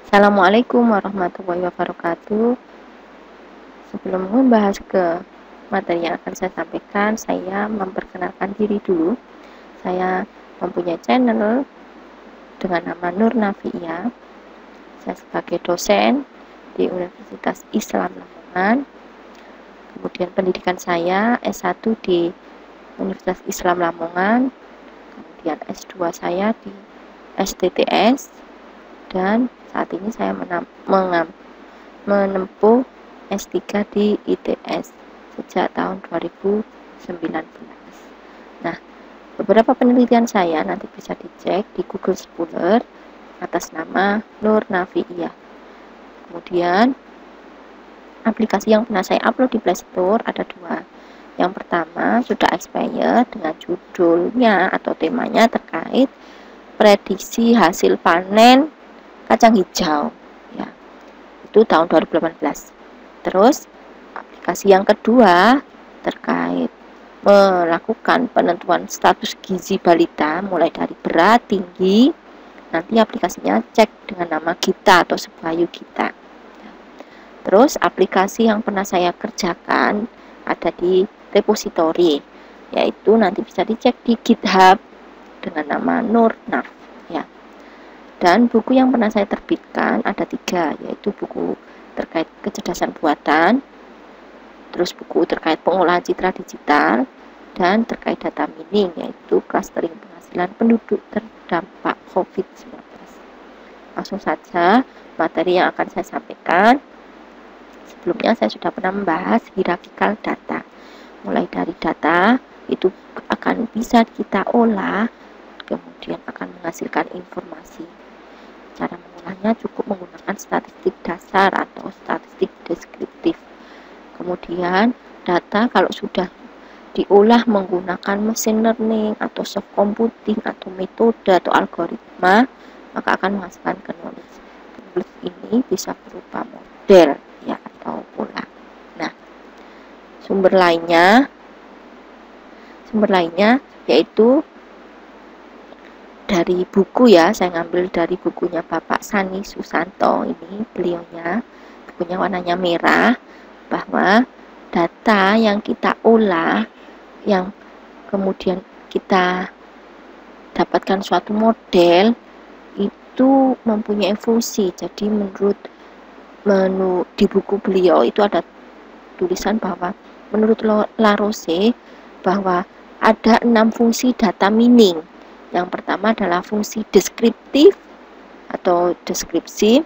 Assalamualaikum warahmatullahi wabarakatuh. Sebelum membahas ke materi yang akan saya sampaikan, saya memperkenalkan diri dulu. Saya mempunyai channel dengan nama Nur Nafia. Saya sebagai dosen di Universitas Islam Lamongan. Kemudian pendidikan saya S1 di Universitas Islam Lamongan. Kemudian S2 saya di STTS. Dan saat ini saya menempuh S3 di ITS sejak tahun 2019. Nah, beberapa penelitian saya nanti bisa dicek di Google Scholar atas nama Nur Nafia. Kemudian aplikasi yang pernah saya upload di Play Store ada dua. Yang pertama sudah expired dengan judulnya atau temanya terkait prediksi hasil panen kacang hijau, ya, itu tahun 2018. Terus aplikasi yang kedua terkait melakukan penentuan status gizi balita mulai dari berat, tinggi. Nanti aplikasinya cek dengan nama Gita atau Sebayu Gita. Terus aplikasi yang pernah saya kerjakan ada di repository, yaitu nanti bisa dicek di GitHub dengan nama Nur Naf, ya. Dan buku yang pernah saya terbitkan ada 3, yaitu buku terkait kecerdasan buatan, terus buku terkait pengolahan citra digital, dan terkait data mining, yaitu clustering penghasilan penduduk terdampak COVID-19. Langsung saja materi yang akan saya sampaikan. Sebelumnya saya sudah pernah membahas hierarchical data. Mulai dari data itu akan bisa kita olah, kemudian akan menghasilkan informasi. Cara mengolahnya cukup menggunakan statistik dasar atau statistik deskriptif. Kemudian data kalau sudah diolah menggunakan mesin learning atau soft computing atau metode atau algoritma, maka akan menghasilkan knowledge. Knowledge ini bisa berupa model, ya, atau pola. Nah, sumber lainnya yaitu dari buku, ya, saya ngambil dari bukunya Bapak Sani Susanto, ini beliaunya, bukunya warnanya merah, bahwa data yang kita olah, yang kemudian kita dapatkan suatu model, itu mempunyai fungsi. Jadi menurut di buku beliau itu ada tulisan bahwa menurut Larousse bahwa ada 6 fungsi data mining. Yang pertama adalah fungsi deskriptif atau deskripsi,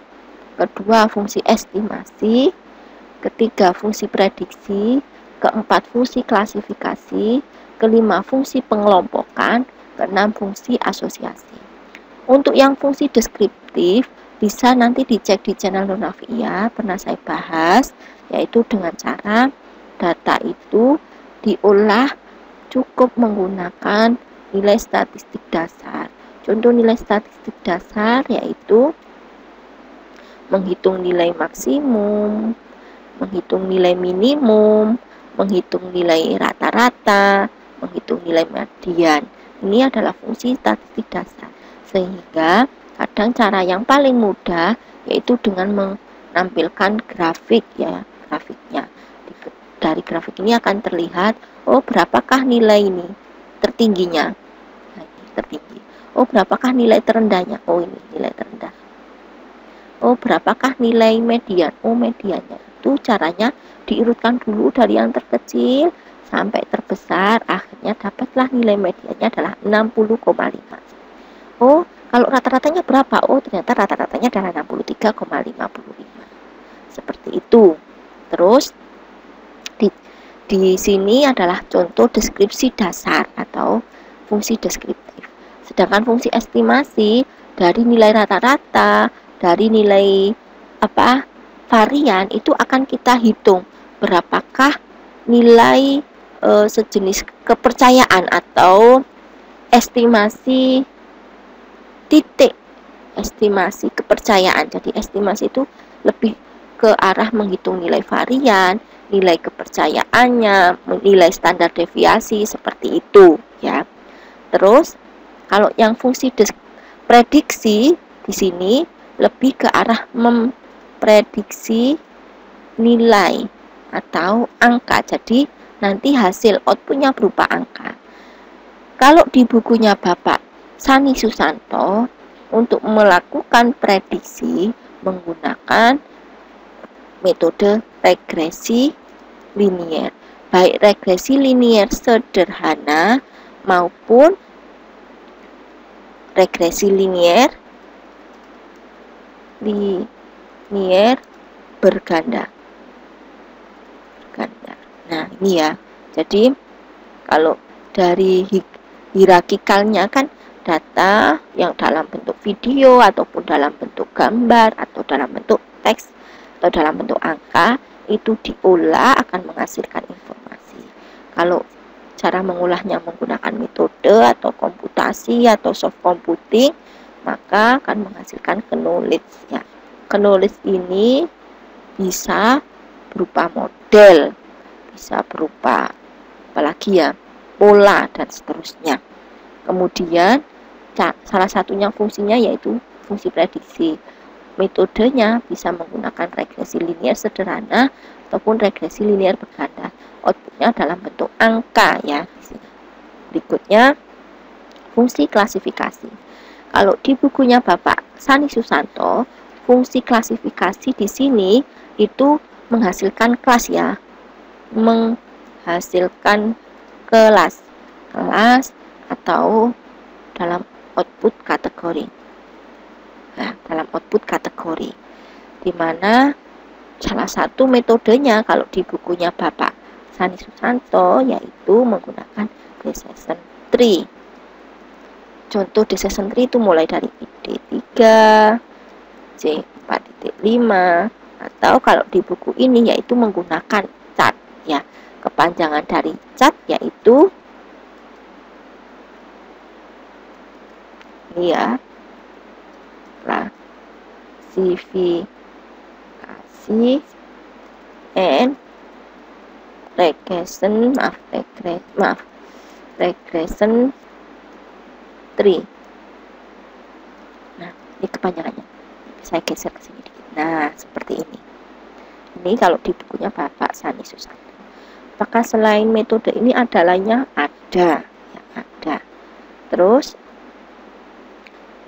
kedua fungsi estimasi, ketiga fungsi prediksi, keempat fungsi klasifikasi, kelima fungsi pengelompokan, keenam fungsi asosiasi. Untuk yang fungsi deskriptif bisa nanti dicek di channel Nur Nafia, pernah saya bahas, yaitu dengan cara data itu diolah cukup menggunakan nilai statistik dasar. Contoh nilai statistik dasar yaitu menghitung nilai maksimum, menghitung nilai minimum, menghitung nilai rata-rata, menghitung nilai median. Ini adalah fungsi statistik dasar. Sehingga kadang cara yang paling mudah yaitu dengan menampilkan grafik, ya, grafiknya. Dari grafik ini akan terlihat, oh berapakah nilai ini tertingginya. Nah, ini tertinggi. Oh, berapakah nilai terendahnya? Oh, ini nilai terendah. Oh, berapakah nilai median? Oh, mediannya. Itu caranya diurutkan dulu dari yang terkecil sampai terbesar. Akhirnya dapatlah nilai mediannya adalah 60,5. Oh, kalau rata-ratanya berapa? Oh, ternyata rata-ratanya adalah 63,55. Seperti itu. Terus di sini adalah contoh deskripsi dasar atau fungsi deskriptif. Sedangkan fungsi estimasi dari nilai rata-rata, dari nilai varian itu akan kita hitung berapakah nilai sejenis kepercayaan atau estimasi titik, estimasi kepercayaan. Jadi estimasi itu lebih ke arah menghitung nilai varian, nilai kepercayaannya, nilai standar deviasi, seperti itu, ya. Terus kalau yang fungsi prediksi di sini lebih ke arah memprediksi nilai atau angka. Jadi nanti hasil outputnya berupa angka. Kalau di bukunya Bapak Sani Susanto, untuk melakukan prediksi menggunakan metode regresi linier, baik regresi linier sederhana maupun regresi linier berganda. Nah, ini ya. Jadi kalau dari hierarkikalnya kan data yang dalam bentuk video ataupun dalam bentuk gambar atau dalam bentuk teks atau dalam bentuk angka itu diolah akan menghasilkan informasi. Kalau cara mengolahnya menggunakan metode atau komputasi atau soft computing, maka akan menghasilkan knowledge ya. Knowledge ini bisa berupa model, bisa berupa apalagi ya, pola dan seterusnya. Kemudian salah satunya fungsinya yaitu fungsi prediksi. Metodenya bisa menggunakan regresi linier sederhana ataupun regresi linier berganda. Outputnya dalam bentuk angka ya. Berikutnya fungsi klasifikasi. Kalau di bukunya Bapak Sani Susanto, fungsi klasifikasi di sini itu menghasilkan kelas ya, menghasilkan kelas atau dalam output kategori. Nah, dalam output kategori, di mana salah satu metodenya kalau di bukunya Bapak Sani Susanto yaitu menggunakan decision tree. Contoh decision tree itu mulai dari ID3, C4.5, atau kalau di buku ini yaitu menggunakan chart ya. Kepanjangan dari chart yaitu ini ya, klasifikasi and regression tree. Nah, ini kepanjangannya. Saya geser ke sini dikit. Nah, seperti ini. Ini kalau di bukunya Bapak Sani Susanto. Apakah selain metode ini ada lainnya? Ada, ya ada. Terus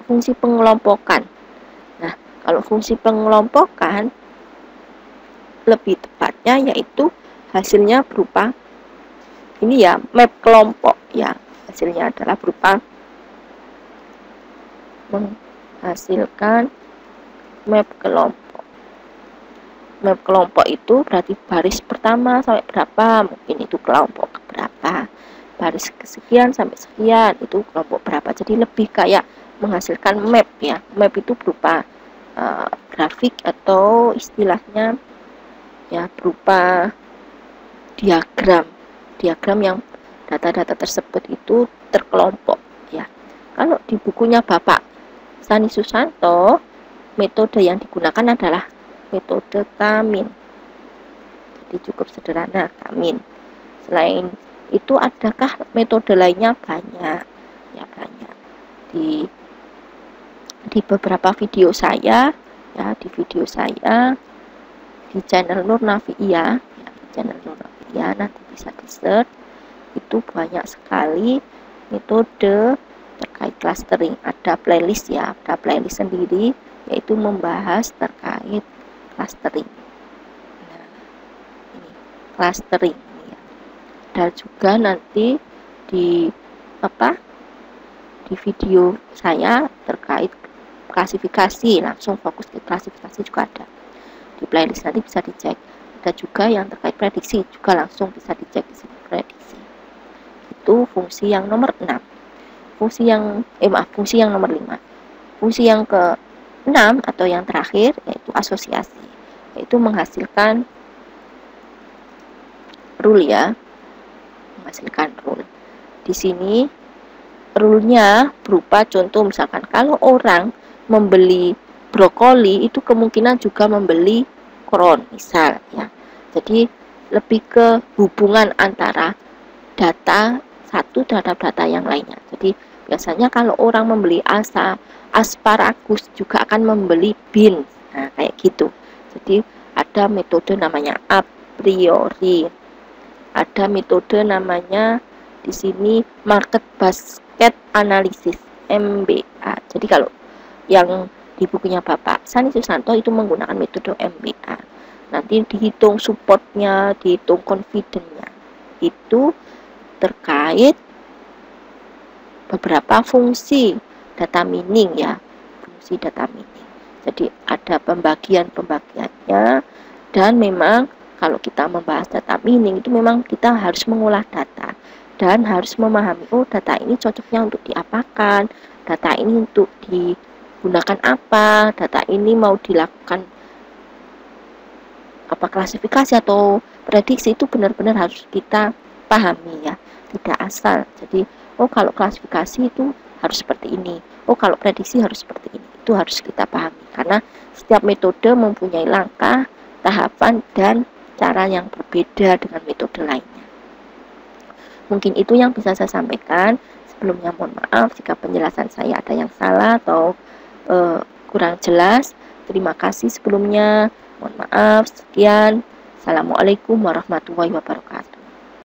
fungsi pengelompokan. Nah, kalau fungsi pengelompokan lebih tepatnya yaitu hasilnya berupa ini ya, map kelompok ya. Hasilnya adalah berupa menghasilkan map kelompok. Map kelompok itu berarti baris pertama sampai berapa, mungkin itu kelompok berapa. Baris kesekian sampai sekian itu kelompok berapa. Jadi lebih kayak menghasilkan map ya. Map itu berupa grafik atau istilahnya ya berupa diagram yang data-data tersebut itu terkelompok ya. Kalau di bukunya Bapak Sani Susanto, metode yang digunakan adalah metode Kamin. Jadi cukup sederhana, Kamin. Selain itu adakah metode lainnya? Banyak ya, banyak. Di beberapa video saya ya, di channel Nur Nafia ya, di channel Nur Nafia nanti bisa di search, itu banyak sekali metode terkait clustering. Ada playlist ya, ada playlist sendiri yaitu membahas terkait clustering. Nah, ini clustering ya. Dan juga nanti di video saya terkait klasifikasi, langsung fokus ke klasifikasi juga ada. Di playlist nanti bisa dicek. Ada juga yang terkait prediksi, juga langsung bisa dicek di sini prediksi. Itu fungsi yang nomor 6. Fungsi yang nomor 5. Fungsi yang ke-6 atau yang terakhir yaitu asosiasi, yaitu menghasilkan rule ya. Menghasilkan rule. Di sini rule-nya berupa contoh misalkan kalau orang membeli brokoli itu kemungkinan juga membeli kron misal ya. Jadi lebih ke hubungan antara data satu terhadap data yang lainnya. Jadi Biasanya kalau orang membeli asparagus juga akan membeli beans. Nah, kayak gitu. Jadi ada metode namanya a priori. Ada metode namanya di sini market basket analysis MBA. Jadi kalau yang di bukunya Bapak Sani Susanto itu menggunakan metode MBA. Nanti dihitung supportnya, dihitung confidence-nya. Itu terkait beberapa fungsi data mining ya, fungsi data mining. Jadi ada pembagiannya, dan memang kalau kita membahas data mining itu memang kita harus mengolah data dan harus memahami, oh data ini cocoknya untuk diapakan, data ini untuk digunakan apa, data ini mau dilakukan apa klasifikasi atau prediksi, itu benar-benar harus kita pahami ya, tidak asal. Jadi oh kalau klasifikasi itu harus seperti ini, oh kalau prediksi harus seperti ini, itu harus kita pahami karena setiap metode mempunyai langkah, tahapan, dan cara yang berbeda dengan metode lainnya. Mungkin itu yang bisa saya sampaikan. Sebelumnya mohon maaf jika penjelasan saya ada yang salah atau kurang jelas. Terima kasih sebelumnya, mohon maaf. Sekian, assalamualaikum warahmatullahi wabarakatuh.